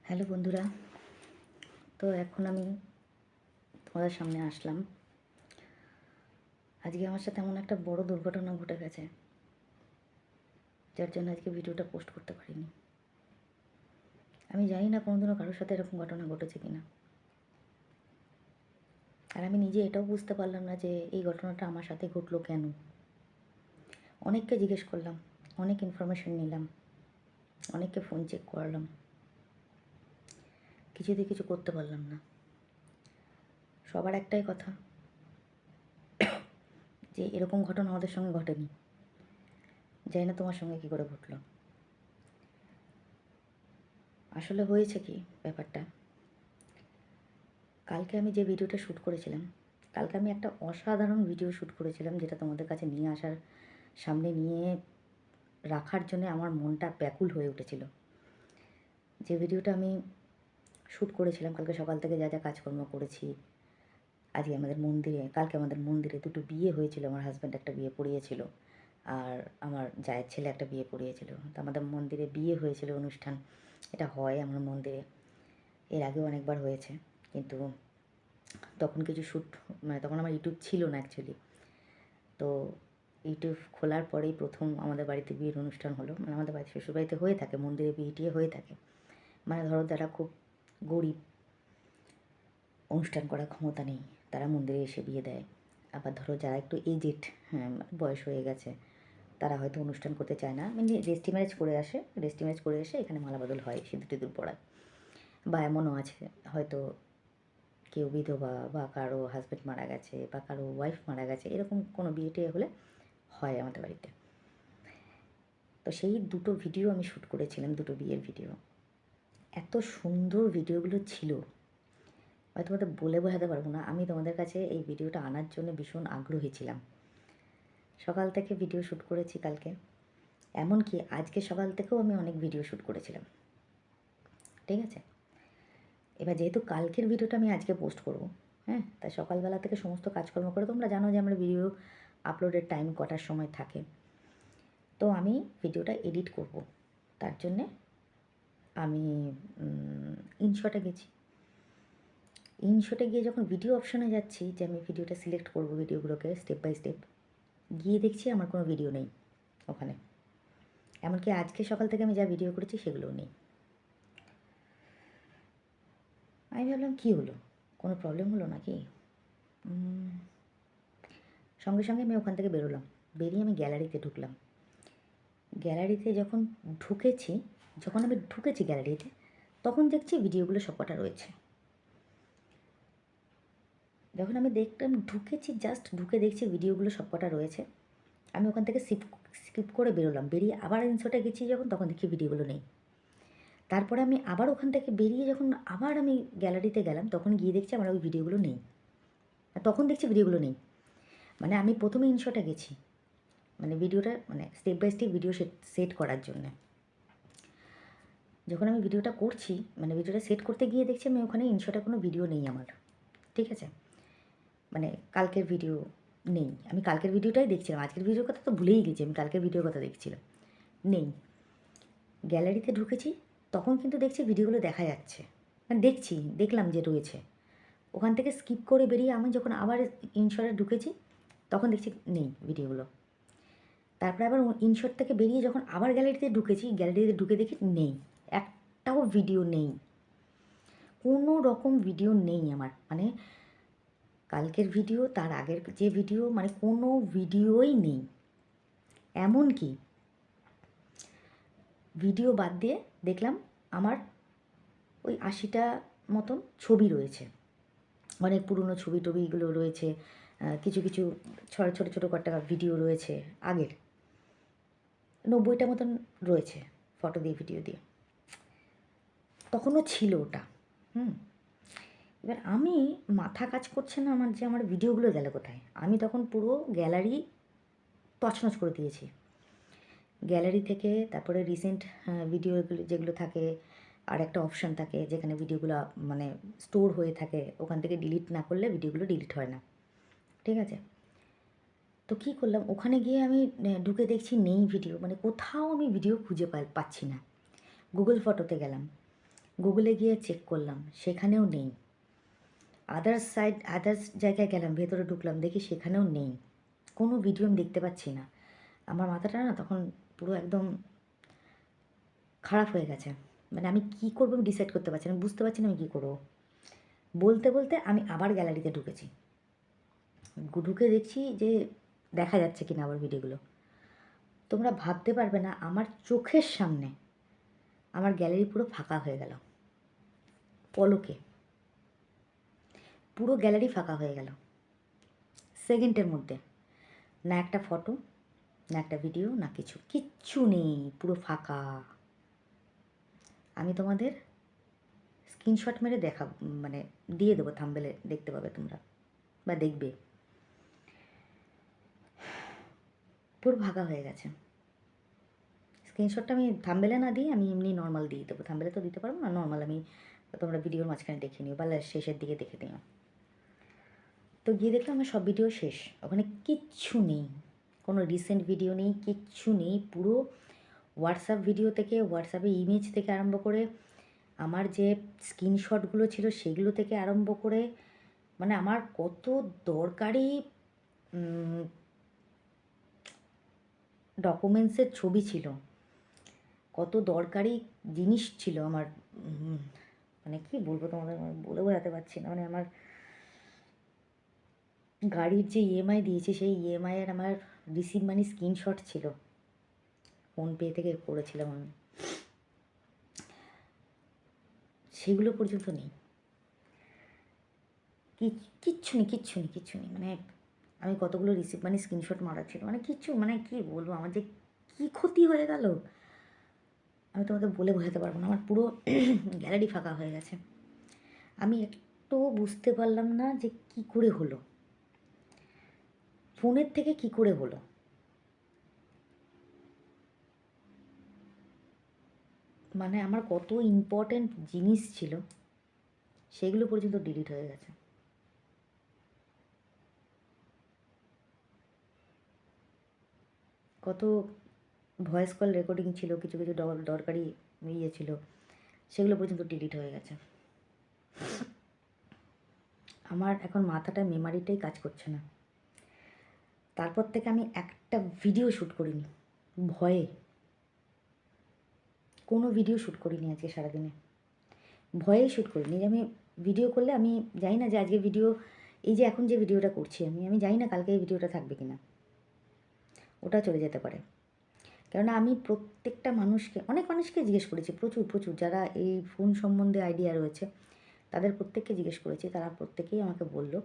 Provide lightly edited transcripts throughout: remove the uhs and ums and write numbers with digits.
Hello বন্ধুরা, তো এখন আমি তোমাদের সামনে আসলাম। আজকে আমার সাথে এমন একটা বড় দুর্ঘটনা ঘটে গেছে, যার জন্য আজকে ভিডিওটা পোস্ট করতে পারিনি। আমি জানি না কোনোদিনও কারোর সাথে এরকম ঘটনা ঘটেছে কি না, আর আমি নিজে এটাও বুঝতে পারলাম না যে এই ঘটনাটা আমার সাথে ঘটলো কেন। অনেককে জিজ্ঞেস করলাম, অনেক ইনফরমেশন নিলাম, অনেককে ফোন চেক করালাম, কিছুতেই কিছু করতে পারলাম না। সবার একটাই কথা যে এরকম ঘটনা আমাদের সঙ্গে ঘটেনি। জানি না তোমার সঙ্গে কী করে ঘটলো। আসলে হয়েছে কি ব্যাপারটা, কালকে আমি যে ভিডিওটা শ্যুট করেছিলাম, কালকে আমি একটা অসাধারণ ভিডিও শ্যুট করেছিলাম, যেটা তোমাদের কাছে নিয়ে আসার, সামনে নিয়ে রাখার জন্য আমার মনটা ব্যাকুল হয়ে উঠেছিল। যে ভিডিওটা আমি শ্যুট করেছিলাম কালকে সকাল থেকে, যা যা কাজকর্ম করেছি। আজকে আমাদের মন্দিরে, কালকে আমাদের মন্দিরে দুটো বিয়ে হয়েছিল। আমার হাজব্যান্ড একটা বিয়ে পড়িয়েছিল, আর আমার জায়ের ছেলে একটা বিয়ে পড়িয়েছিল। তো আমাদের মন্দিরে বিয়ে হয়েছিল, অনুষ্ঠান এটা হয় আমার মন্দিরে, এর আগেও অনেকবার হয়েছে। কিন্তু তখন কিছু শ্যুট, মানে তখন আমার ইউটিউব ছিল না অ্যাকচুয়ালি। তো ইউটিউব খোলার পরেই প্রথম আমাদের বাড়িতে বিয়ের অনুষ্ঠান হলো। মানে আমাদের বাড়িতে, শ্বশুরবাড়িতে হয়ে থাকে, মন্দিরে বিয়ে টিয়ে হয়ে থাকে। মানে ধরো যারা খুব গরিব, অনুষ্ঠান করার ক্ষমতা নেই, তারা মন্দিরে এসে বিয়ে দেয়। আবার ধরো যারা একটু এজেড, হ্যাঁ বয়স হয়ে গেছে, তারা হয়তো অনুষ্ঠান করতে চায় না, মানে রেজিস্ট্রি ম্যারেজ করে আসে, রেজিস্ট্রি ম্যারেজ করে এসে এখানে মালা বদল হয়, সিঁদুর টিঁদুর পড়ায়। বা এমনও আছে হয়তো কেউ বিধবা, বা কারো হাজব্যান্ড মারা গেছে, বা কারো ওয়াইফ মারা গেছে, এরকম কোনো বিয়ে টিয়ে হলে হয় আমাদের বাড়িতে। তো সেই দুটো ভিডিও আমি শ্যুট করেছিলাম, দুটো বিয়ের ভিডিও। এত সুন্দর ভিডিওগুলো ছিল, হয়তো তোমাদের বলে বোঝাতে পারবো না। আমি তোমাদের কাছে এই ভিডিওটা আনার জন্য ভীষণ আগ্রহী ছিলাম। সকাল থেকে ভিডিও শ্যুট করেছি কালকে, এমনকি আজকে সকাল থেকেও আমি অনেক ভিডিও শ্যুট করেছিলাম। ঠিক আছে, এবার যেহেতু কালকের ভিডিওটা আমি আজকে পোস্ট করব, হ্যাঁ, তাই সকালবেলা থেকে সমস্ত কাজকর্ম করে, তোমরা জানো যে আমরা ভিডিও আপলোডের টাইম কটার সময় থাকে। তো আমি ভিডিওটা এডিট করব, তার জন্যে আমি ইনশটে গেছি। ইনশটে গিয়ে যখন ভিডিও অপশানে যাচ্ছি, যে আমি ভিডিওটা সিলেক্ট করব, ভিডিওগুলোকে স্টেপ বাই স্টেপ, গিয়ে দেখছি আমার কোনো ভিডিও নেই ওখানে। এমনকি আজকে সকাল থেকে আমি যা ভিডিও করেছি সেগুলোও নেই। আমি ভাবলাম কী হলো, কোনো প্রবলেম হলো নাকি। সঙ্গে সঙ্গে আমি ওখান থেকে বেরোলাম, বেরিয়ে আমি গ্যালারিতে ঢুকলাম। গ্যালারিতে যখন ঢুকেছি, গ্যালারিতে, তখন দেখছি ভিডিওগুলো সবকটা রয়েছে। যখন আমি দেখলাম, ঢুকেছি, জাস্ট ঢুকে দেখছি ভিডিওগুলো সবকটা রয়েছে, আমি ওখান থেকে স্কিপ করে বেরোলাম। বেরিয়ে আবার ইনশটে গেছি যখন, তখন দেখি ভিডিওগুলো নেই। তারপরে আমি আবার ওখান থেকে বেরিয়ে যখন আবার আমি গ্যালারিতে গেলাম, তখন গিয়ে দেখছি আমার ওই ভিডিওগুলো নেই। তখন দেখছি ভিডিওগুলো নেই। মানে আমি প্রথমে ইনশটে গেছি, মানে ভিডিওটা, মানে step by step video set করার জন্যে। যখন আমি ভিডিওটা করছি, মানে ভিডিওটা সেট করতে গিয়ে দেখছি আমি ওখানে ইনশটে কোনো ভিডিও নেই আমার। ঠিক আছে, মানে কালকের ভিডিও নেই। আমি কালকের ভিডিওটাই দেখছিলাম, আজকের ভিডিওর কথা তো ভুলেই গেছি, আমি কালকের ভিডিওর কথা দেখছিলাম। নেই। গ্যালারিতে ঢুকেছি, তখন কিন্তু দেখছি ভিডিওগুলো দেখা যাচ্ছে, মানে দেখলাম যে রয়েছে। ওখান থেকে স্কিপ করে বেরিয়ে আমি যখন আবার ইনশটে ঢুকেছি, তখন দেখছি নেই ভিডিওগুলো। তারপরে আবার ইনশট থেকে বেরিয়ে যখন আবার গ্যালারিতে ঢুকেছি, গ্যালারিতে ঢুকে দেখি নেই, একটাও ভিডিও নেই, কোনো রকম ভিডিও নেই আমার। মানে কালকের ভিডিও, তার আগের যে ভিডিও, মানে কোনো ভিডিওই নেই। এমনকি ভিডিও বাদ দিয়ে দেখলাম আমার ওই 80টা মতন ছবি রয়েছে, অনেক পুরনো ছবি টবিগুলো রয়েছে, কিছু কিছু ছোটো ছোটো কটা ভিডিও রয়েছে আগের, 90টা মতন রয়েছে ফটো দিয়ে, ভিডিও দিয়ে। তখনও ছিল ওটা। এবার আমি, মাথা কাজ করছে না আমার, যে আমার ভিডিওগুলো গেল কোথায়। আমি তখন পুরো গ্যালারি তছনছ করে দিয়েছি। গ্যালারি থেকে তারপরে রিসেন্ট ভিডিওগুলো যেগুলো থাকে, আর একটা অপশান থাকে যেখানে ভিডিওগুলো মানে স্টোর হয়ে থাকে, ওখান থেকে ডিলিট না করলে ভিডিওগুলো ডিলিট হয় না। ঠিক আছে, তো কী করলাম, ওখানে গিয়ে আমি ঢুকে দেখছি নেই ভিডিও, মানে কোথাও আমি ভিডিও খুঁজে পাচ্ছি না। গুগল ফটোতে গেলাম, গুগলে গিয়ে চেক করলাম, সেখানেও নেই। আদার্স জায়গায় গেলাম, ভেতরে ঢুকলাম, দেখি সেখানেও নেই। কোনো ভিডিও আমি দেখতে পাচ্ছি না। আমার মাথাটা না তখন পুরো একদম খারাপ হয়ে গেছে। মানে আমি কী করবো আমি ডিসাইড করতে পারছি না, আমি বুঝতে পারছি না আমি কী করবো। বলতে বলতে আমি আবার গ্যালারিতে ঢুকেছি। ঢুকে দেখছি যে দেখা যাচ্ছে কিনা আবার ভিডিওগুলো। তোমরা ভাবতে পারবে না, আমার চোখের সামনে আমার গ্যালারি পুরো ফাঁকা হয়ে গেল, পলকে পুরো গ্যালারি ফাঁকা হয়ে গেল সেকেন্ডের মধ্যে। না একটা ফটো, না একটা ভিডিও, না কিছু, কিচ্ছু নেই, পুরো ফাঁকা। আমি তোমাদের স্ক্রিনশট মেরে মানে দিয়ে দেবো, থাম্বনেলে দেখতে পাবে তোমরা বা দেখবে। পুরো ফাঁকা হয়ে গেছে। স্ক্রিনশটটা আমি থাম্বনেলে না দিয়ে আমি এমনি নর্মাল দিয়ে দেবো। থাম্বনেলে তো দিতে পারবো না, নর্মাল আমি, তোমরা ভিডিওর মাঝখানে দেখে নিও বা শেষের দিকে দেখে নিও। তো গিয়ে দেখলাম আমার সব ভিডিও শেষ, ওখানে কিচ্ছু নেই, কোনো রিসেন্ট ভিডিও নেই, কিচ্ছু নেই। পুরো হোয়াটসঅ্যাপ ভিডিও থেকে, হোয়াটসঅ্যাপে ইমেজ থেকে আরম্ভ করে, আমার যে স্ক্রিনশটগুলো ছিল সেগুলো থেকে আরম্ভ করে, মানে আমার কত দরকারি ডকুমেন্টসের ছবি ছিল, কত দরকারি জিনিস ছিল আমার, মানে কি বলবো তোমাদের, বলে বোঝাতে পারছি না। মানে আমার গাড়ির যে ইএমআই দিয়েছি সেই ইএমআইয়ের আমার রিসিভ মানি স্ক্রিনশট ছিল, ফোনপে থেকে করেছিলাম আমি, সেগুলো পর্যন্ত নেই। কিচ্ছু নেই, কিচ্ছু নেই, কিচ্ছু নেই। মানে আমি কতগুলো রিসিভ মানি স্ক্রিনশট মারা ছিল, মানে কিচ্ছু, মানে কি বলবো, আমার যে কী ক্ষতি হয়ে গেল আমি তোমাদের বলে বোঝাতে পারবো না। আমার পুরো গ্যালারি ফাঁকা হয়ে গেছে। আমি একটু বুঝতে পারলাম না যে কি করে হলো, ফোনের থেকে কি করে হলো। মানে আমার কত ইম্পর্ট্যান্ট জিনিস ছিল সেগুলো পর্যন্ত ডিলিট হয়ে গেছে। কত ভয়েস কল রেকর্ডিং ছিল, কিছু কিছু দরকারি ইয়ে ছিল, সেগুলো পর্যন্ত ডিলিট হয়ে গেছে। আমার এখন মাথাটা, মেমারিটাই কাজ করছে না। তারপর থেকে আমি একটা ভিডিও শ্যুট করিনি, ভয়ে কোনো ভিডিও শ্যুট করিনি আজকে সারাদিনে, ভয়েই শ্যুট করিনি। যে আমি ভিডিও করলে আমি জানি না যে আজকে ভিডিও, এই যে এখন যে ভিডিওটা করছি আমি জানি না কালকে এই ভিডিওটা থাকবে কি না, ওটা চলে যেতে পারে। কেননা আমি প্রত্যেকটা মানুষকে, অনেক মানুষকে জিজ্ঞেস করেছি, প্রচুর প্রচুর, যারা এই ফোন সম্বন্ধে আইডিয়া রয়েছে তাদের প্রত্যেককে জিজ্ঞেস করেছি, তারা প্রত্যেকেই আমাকে বললো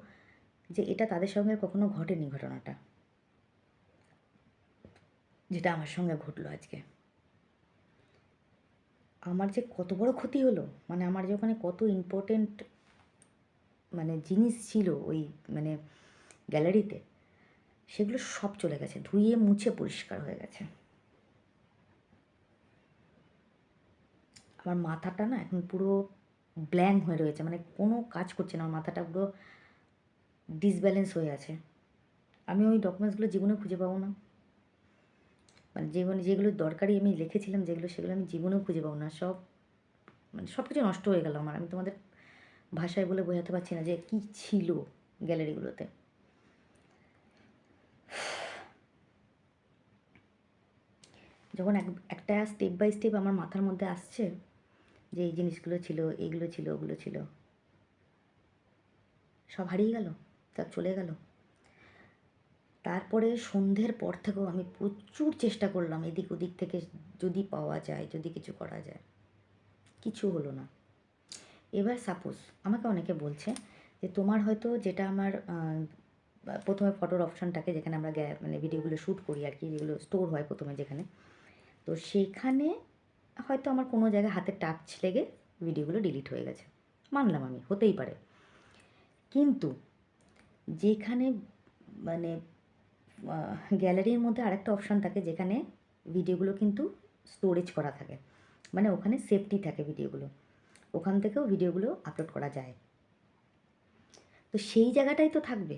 যে এটা তাদের সঙ্গে কখনো ঘটেনি ঘটনাটা, যেটা আমার সঙ্গে ঘটলো আজকে। আমার যে কত বড় ক্ষতি হলো, মানে আমার যে ওখানে কত ইম্পর্টেন্ট মানে জিনিস ছিল ওই মানে গ্যালারিতে, সেগুলো সব চলে গেছে, ধুয়ে মুছে পরিষ্কার হয়ে গেছে। আমার মাথাটা না এখন পুরো ব্ল্যাঙ্ক হয়ে রয়েছে, মানে কোনো কাজ করছে না, আমার মাথাটা পুরো ডিসব্যালেন্স হয়ে আছে। আমি ওই ডকুমেন্টসগুলো জীবনে খুঁজে পাবো না, মানে যেগুলো দরকারি আমি লিখেছিলাম যেগুলো, সেগুলো আমি জীবনেও খুঁজে পাবো না। সব মানে সব কিছু নষ্ট হয়ে গেল আমার। আমি তোমাদের ভাষায় বলে বোঝাতে পারছি না যে কী ছিল গ্যালারিগুলোতে। যখন একটা স্টেপ বাই স্টেপ আমার মাথার মধ্যে আসছে যে এই জিনিসগুলো ছিল, এইগুলো ছিল, ওগুলো ছিল, সব হারিয়ে গেল, সব চলে গেল। তারপরে সন্ধ্যের পর থেকেও আমি প্রচুর চেষ্টা করলাম এদিক ওদিক থেকে যদি পাওয়া যায়, যদি কিছু করা যায়, কিছু হলো না। এবার সাপোজ আমাকে অনেকে বলছে যে তোমার হয়তো, যেটা আমার প্রথমে ফটোর অপশান থাকে যেখানে আমরা মানে ভিডিওগুলো শ্যুট করি আর কি, যেগুলো স্টোর হয় প্রথমে যেখানে, তো সেখানে হয়তো আমার কোনো জায়গায় হাতে টাচ লেগে ভিডিওগুলো ডিলিট হয়ে গেছে, মানলাম আমি, হতেই পারে। কিন্তু যেখানে মানে গ্যালারির মধ্যে আরেকটা অপশান থাকে যেখানে ভিডিওগুলো কিন্তু স্টোরেজ করা থাকে, মানে ওখানে সেফটি থাকে ভিডিওগুলো, ওখান থেকেও ভিডিওগুলো আপলোড করা যায়। তো সেই জায়গাটাই তো থাকবে,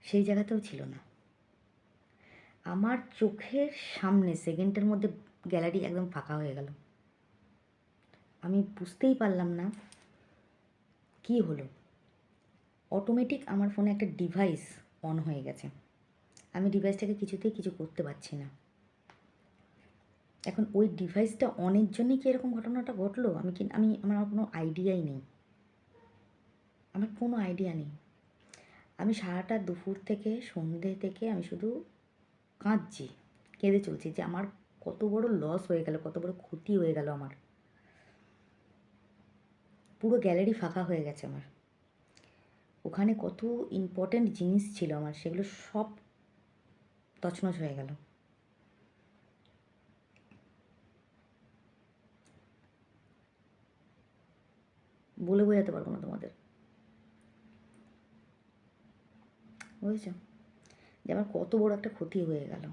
সেই জায়গাতেও ছিল না। আমার চোখের সামনে সেকেন্ডের মধ্যে গ্যালারি একদম ফাঁকা হয়ে গেল। আমি বুঝতেই পারলাম না কি হলো। অটোমেটিক আমার ফোনে একটা ডিভাইস অন হয়ে গেছে, আমি ডিভাইসটাকে কিছুতেই কিছু করতে পারছি না। এখন ওই ডিভাইসটা অনের জন্যই কি এরকম ঘটনাটা ঘটলো? আমার কোনো আইডিয়াই নেই, আমার কোনো আইডিয়া নেই। আমি সারাটা দুপুর থেকে সন্ধ্যে থেকে আমি শুধু কাঁদছি, কেঁদে চলছি যে আমার কত বড় লস হয়ে গেল, কত বড় ক্ষতি হয়ে গেল আমার। পুরো গ্যালারি ফাঁকা হয়ে গেছে আমার। ওখানে কত ইম্পর্ট্যান্ট জিনিস ছিল আমার, সেগুলো সব তছনছ হয়ে গেল। বলে বোঝাতে পারবো না তোমাদের, বুঝেছ যে আমার কত বড় একটা ক্ষতি হয়ে গেল।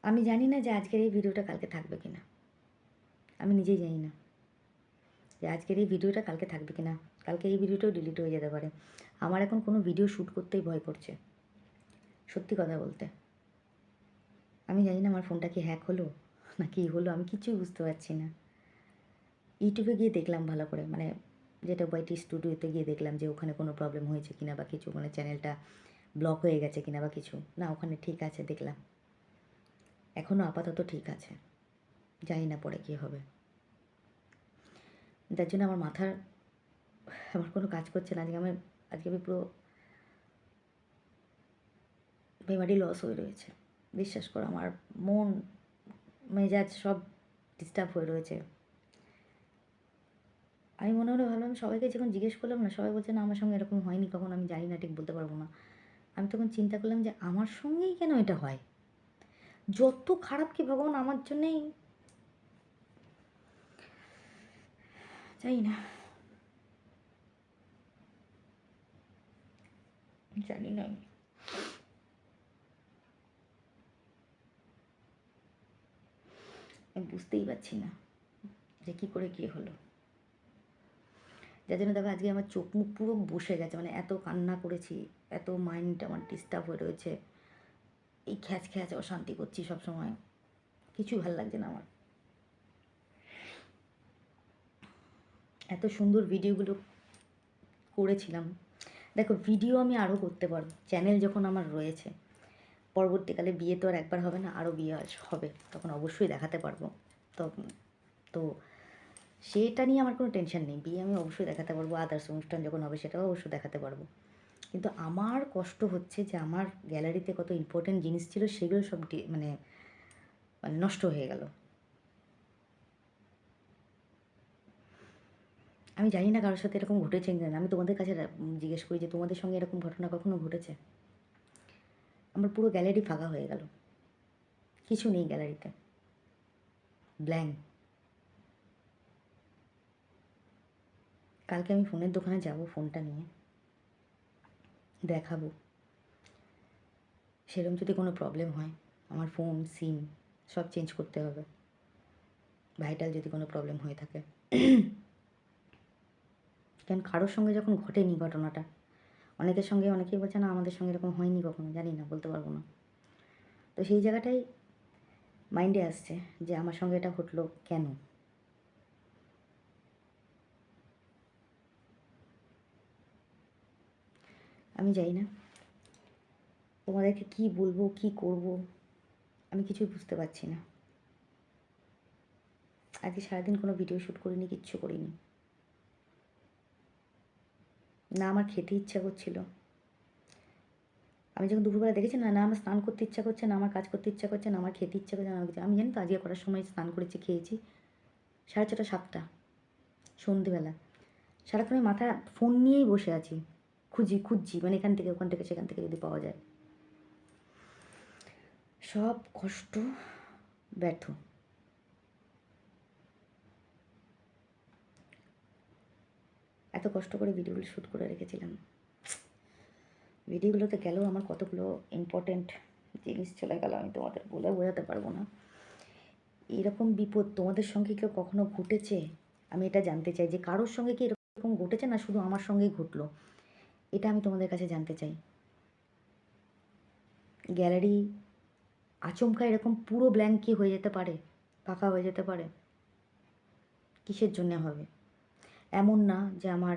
আমি জানি না যে আজকের এই ভিডিওটা কালকে থাকবে কিনা, আমি নিজেই জানি না যে আজকের এই ভিডিওটা কালকে থাকবে কিনা। কালকে এই ভিডিওটাও ডিলিট হয়ে যেতে পারে। আমার এখন কোনো ভিডিও শ্যুট করতেই ভয় করছে, সত্যি কথা বলতে। আমি জানি না আমার ফোনটা কি হ্যাক হলো না কি হলো, আমি কিছুই বুঝতে পারছি না। ইউটিউবে গিয়ে দেখলাম ভালো করে, মানে যেটা ওয়াইটি স্টুডিওতে গিয়ে দেখলাম যে ওখানে কোনো প্রবলেম হয়েছে কিনা বা কিছু, মানে চ্যানেলটা ব্লক হয়ে গেছে কিনা বা কিছু না, ওখানে ঠিক আছে দেখলাম, এখনও আপাতত ঠিক আছে। জানি না পরে কী হবে। যার জন্য আমার কোনো কাজ করছে না। আজকে আমি পুরো মেমারি লস হয়ে রয়েছে। বিশ্বাস করো, আমার মন মেজাজ সব ডিস্টার্ব হয়ে রয়েছে। আমি মনে হলো ভাবলাম, সবাইকে যখন জিজ্ঞেস করলাম না, সবাই বলছে না আমার সঙ্গে এরকম হয়নি কখন, আমি জানি না, ঠিক বলতে পারবো না। আমি তখন চিন্তা করলাম যে আমার সঙ্গেই কেন এটা হয়, যত খারাপ কি ভগবান আমার জন্যেই, জানি না, জানি না, আমি বুঝতেই পারছি না যে কী করে কী হলো। যার জন্য দেখো আজকে আমার চোখ মুখ পুরো বসে গেছে, মানে এত কান্না করেছি, এত মাইন্ড আমার ডিস্টার্ব হয়ে রয়েছে, এই খ্যাচ খ্যাচ অশান্তি করছি সব সময়, কিছু ভাল লাগছে না আমার। এত সুন্দর ভিডিওগুলো করেছিলাম। দেখো ভিডিও আমি আরও করতে পারবো, চ্যানেল যখন আমার রয়েছে। পরবর্তীকালে বিয়ে তো আর একবার হবে না, আরও বিয়ে হবে, তখন অবশ্যই দেখাতে পারবো। তো তো সেটা নিয়ে আমার কোনো টেনশন নেই, বিয়ে আমি অবশ্যই দেখাতে পারবো, আদার্স অনুষ্ঠান যখন হবে সেটাও অবশ্যই দেখাতে পারবো। কিন্তু আমার কষ্ট হচ্ছে যে আমার গ্যালারিতে কত ইম্পর্টেন্ট জিনিস ছিল, সেগুলো সব মানে মানে নষ্ট হয়ে গেল। আমি জানি না কারোর সাথে এরকম ঘটেছে কিনা, আমি তোমাদের কাছে জিজ্ঞেস করি যে তোমাদের সঙ্গে এরকম ঘটনা কখনো ঘটেছে? আমার পুরো গ্যালারি ফাঁকা হয়ে গেল, কিছু নেই গ্যালারিতে, ব্ল্যাঙ্ক। কালকে আমি ফোনের দোকানে যাব, ফোনটা নিয়ে দেখাবো, সেরকম যদি কোনো প্রবলেম হয় আমার ফোন সিম সব চেঞ্জ করতে হবে, ভাইটাল যদি কোনো প্রবলেম হয়ে থাকে। কারণ কারোর সঙ্গে যখন ঘটেনি ঘটনাটা, অনেকের সঙ্গে অনেকেই বলছে না আমাদের সঙ্গে এরকম হয়নি কখনো, জানি না, বলতে পারবো না। তো সেই জায়গাটাই মাইন্ডে আসছে যে আমার সঙ্গে এটা ঘটলো কেন। আমি জানি না তোমাদেরকে কি বলবো, কি করব, আমি কিছুই বুঝতে পারছি না। আজকে সারাদিন কোনো ভিডিও শ্যুট করিনি, কিচ্ছু করিনি, না আমার খেতে ইচ্ছা করছিল। আমি যখন দুপুরবেলা দেখেছি না, না আমার স্নান করতে ইচ্ছা করছে, না আমার কাজ করতে ইচ্ছা করছে, না আমার খেতে ইচ্ছা করছে, না কিছু। আমি জানি তো আজকে করার সময় স্নান করেছি, খেয়েছি 6:30 7টা সন্ধেবেলা। সারাক্ষণ আমি মাথা ফোন নিয়েই বসে আছি, খুঁজছি, মানে এখান থেকে ওখান থেকে সেখান থেকে যদি পাওয়া যায়। সব কষ্ট ব্যর্থ। এত কষ্ট করে ভিডিওগুলো শ্যুট করে রেখেছিলাম, ভিডিওগুলোতে গেলেও আমার কতগুলো ইম্পর্টেন্ট জিনিস চলে গেল, আমি তোমাদের বলে বোঝাতে পারবো না। এরকম বিপদ তোমাদের সঙ্গে কেউ কখনো ঘটেছে? আমি এটা জানতে চাই যে কারোর সঙ্গে কি এরকম ঘটেছে, না শুধু আমার সঙ্গেই ঘটলো, এটা আমি তোমাদের কাছে জানতে চাই। গ্যালারি আচমকা এরকম পুরো ব্ল্যাঙ্ক কি হয়ে যেতে পারে, ফাঁকা হয়ে যেতে পারে? কিসের জন্য হবে? এমন না যে আমার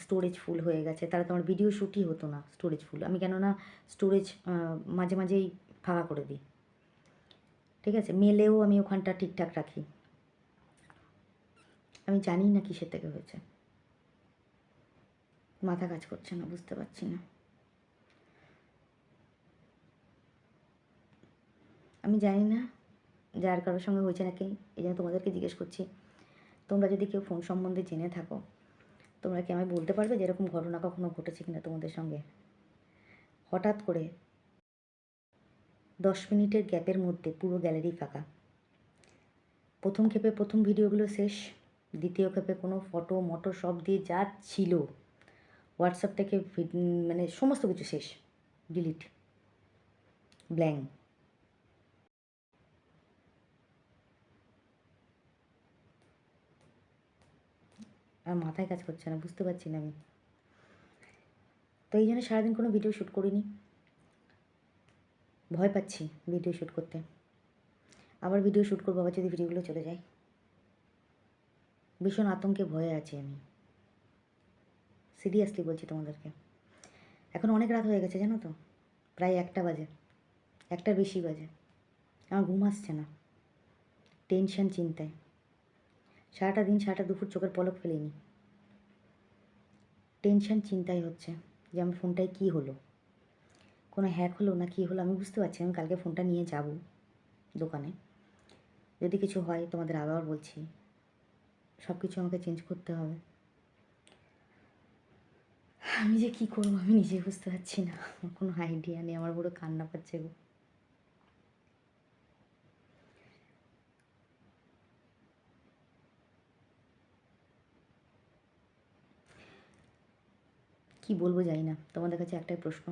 স্টোরেজ ফুল হয়ে গেছে, তাহলে তো আমার ভিডিও শ্যুটই হতো না। স্টোরেজ ফুল আমি কেননা স্টোরেজ মাঝে মাঝেই ফাঁকা করে দিই, ঠিক আছে? মেলেও আমি ওখানটা ঠিকঠাক রাখি। আমি জানি না কিসের থেকে হয়েছে, মাথা কাজ করছে না, বুঝতে পারছি না। আমি জানি না যার কারোর সঙ্গে হয়েছে নাকি, এই জন্য তোমাদেরকে জিজ্ঞেস করছি। তোমরা যদি কেউ ফোন সম্বন্ধে জেনে থাকো, তোমরা কি আমায় বলতে পারবে যে এরকম ঘটনা কখনো ঘটেছে কিনা তোমাদের সঙ্গে? হঠাৎ করে 10 মিনিটের গ্যাপের মধ্যে পুরো গ্যালারি ফাঁকা। প্রথম ক্ষেপে প্রথম ভিডিওগুলো শেষ, দ্বিতীয় ক্ষেপে কোনো ফটো মটো সব দিয়ে যা ছিল হোয়াটসঅ্যাপ থেকে মানে সমস্ত কিছু শেষ, ডিলিট, ব্ল্যাঙ্ক। আর মাথায় কাজ করছে না, বুঝতে পারছি না আমি। তো এই জন্য সারাদিন কোনো ভিডিও শ্যুট করিনি, ভয় পাচ্ছি ভিডিও শ্যুট করতে। আবার ভিডিও শ্যুট করবো, আবার যদি ভিডিওগুলো চলে যায়, ভীষণ আতঙ্কে ভয়ে আছি আমি, সিরিয়াসলি বলছি তোমাদেরকে। এখন অনেক রাত হয়ে গেছে জানো তো, প্রায় 1টা বাজে, 1টার বেশি বাজে। আমার ঘুম আসছে না, টেনশন, চিন্তায় সারাটা দিন সারাটা দুপুর চোখের পলক ফেলিনি। টেনশন চিন্তাই হচ্ছে যে আমার ফোনটায় কী হলো, কোনো হ্যাক হলো না কী হলো আমি বুঝতে পারছি। আমি কালকে ফোনটা নিয়ে যাব দোকানে, যদি কিছু হয় তোমাদের আবার বলছি, সব কিছু আমাকে চেঞ্জ করতে হবে। আমি যে কী করবো আমি নিজেই বুঝতে পারছি না, আমার কোনো আইডিয়া নেই, আমার পুরো কান্না পাচ্ছে গো। কী বলবো জানি না। তোমাদের কাছে একটাই প্রশ্ন,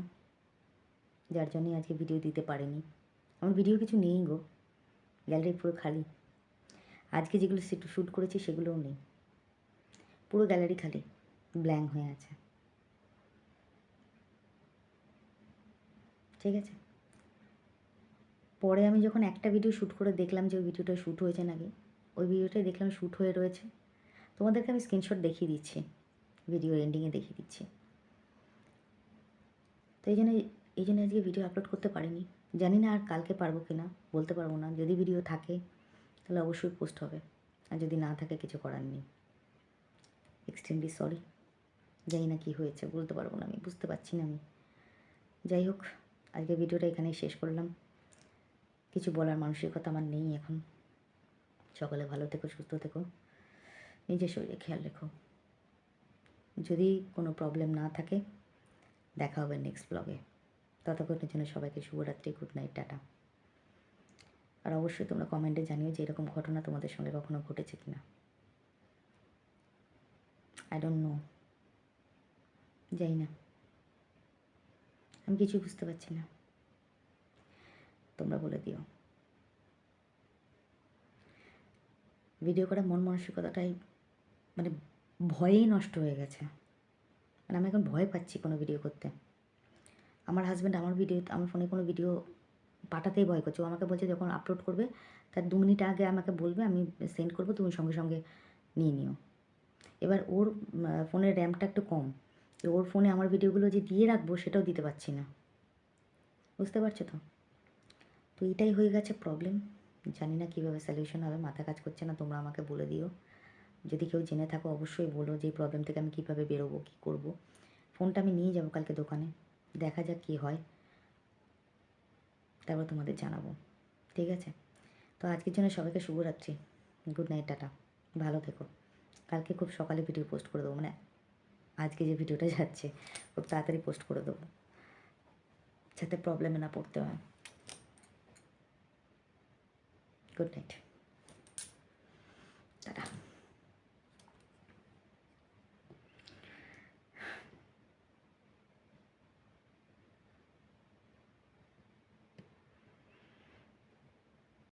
যার জন্যই আজকে ভিডিও দিতে পারিনি। আমার ভিডিও কিছু নেই গো, গ্যালারি পুরো খালি। আজকে যেগুলো শ্যুট করেছি সেগুলোও নেই, পুরো গ্যালারি খালি, ব্ল্যাঙ্ক হয়ে আছে, ঠিক আছে? পরে আমি যখন একটা ভিডিও শ্যুট করে দেখলাম যে ওই ভিডিওটা শ্যুট হয়েছে নাকি, ওই ভিডিওটাই দেখলাম শ্যুট হয়ে রয়েছে। তোমাদেরকে আমি স্ক্রিনশট দেখিয়ে দিচ্ছি, ভিডিও এন্ডিংয়ে দেখিয়ে দিচ্ছি। তো এই জন্য আজকে ভিডিও আপলোড করতে পারিনি। জানি না আর কালকে পারবো কি না, বলতে পারবো না। যদি ভিডিও থাকে তাহলে অবশ্যই পোস্ট হবে, আর যদি না থাকে কিছু করার নেই। এক্সট্রিমলি সরি, জানি না কী হয়েছে, বলতে পারবো না আমি, বুঝতে পারছি না আমি। যাই হোক, আজকে ভিডিওটা এখানেই শেষ করলাম। কিছু বলার মানসিকতা আমার নেই এখন। সকালে ভালো থেকো, সুস্থ থেকো, নিজের শরীরে খেয়াল রেখো। যদি কোনো প্রবলেম না থাকে দেখা হবে নেক্সট ব্লগে। ততক্ষণের জন্য সবাইকে শুভরাত্রি, গুড নাইট, টাটা। আর অবশ্যই তোমরা কমেন্টে জানিও যে এরকম ঘটনা তোমাদের সঙ্গে কখনো ঘটেছে কিনা। আই ডোন্ট নো, জানি না, আমি কিছুই বুঝতে পারছি না, তোমরা বলে দিও। ভিডিও করার মন মানসিকতাটাই মানে ভয়েই নষ্ট হয়ে গেছে। মানে আমি এখন ভয় পাচ্ছি কোনো ভিডিও করতে। আমার হাজব্যান্ড আমার ফোনে কোনো ভিডিও পাঠাতেই ভয় করছে। ও আমাকে বলছে যখন আপলোড করবে তার 2 মিনিট আগে আমাকে বলবে, আমি সেন্ড করবো, তুমি সঙ্গে সঙ্গে নিয়ে নিও। এবার ওর ফোনের র্যামটা একটু কম, তো ওর ফোনে আমার ভিডিওগুলো যে দিয়ে রাখবো সেটাও দিতে পারছি না, বুঝতে পারছো তো? তো এটাই হয়ে গেছে প্রবলেম। জানি না কীভাবে সলিউশন হবে, মাথা কাজ করছে না। তোমরা আমাকে বলে দিও, যদি কেউ জেনে থাকো অবশ্যই বলো যে এই প্রবলেম থেকে আমি কীভাবে বেরোবো, কী করবো। ফোনটা আমি নিয়ে যাবো কালকে দোকানে, দেখা যাক কী হয়, তারপর তোমাদের জানাবো, ঠিক আছে? তো আজকের জন্য সবাইকে শুভরাত্রি, গুড নাইট, টাটা, ভালো থেকো। কালকে খুব সকালে ভিডিও পোস্ট করে দেবো, মানে আজকে যে ভিডিওটা যাচ্ছে খুব তাড়াতাড়ি পোস্ট করে দেবো, যাতে প্রবলেমে না পড়তে হয়। Good night.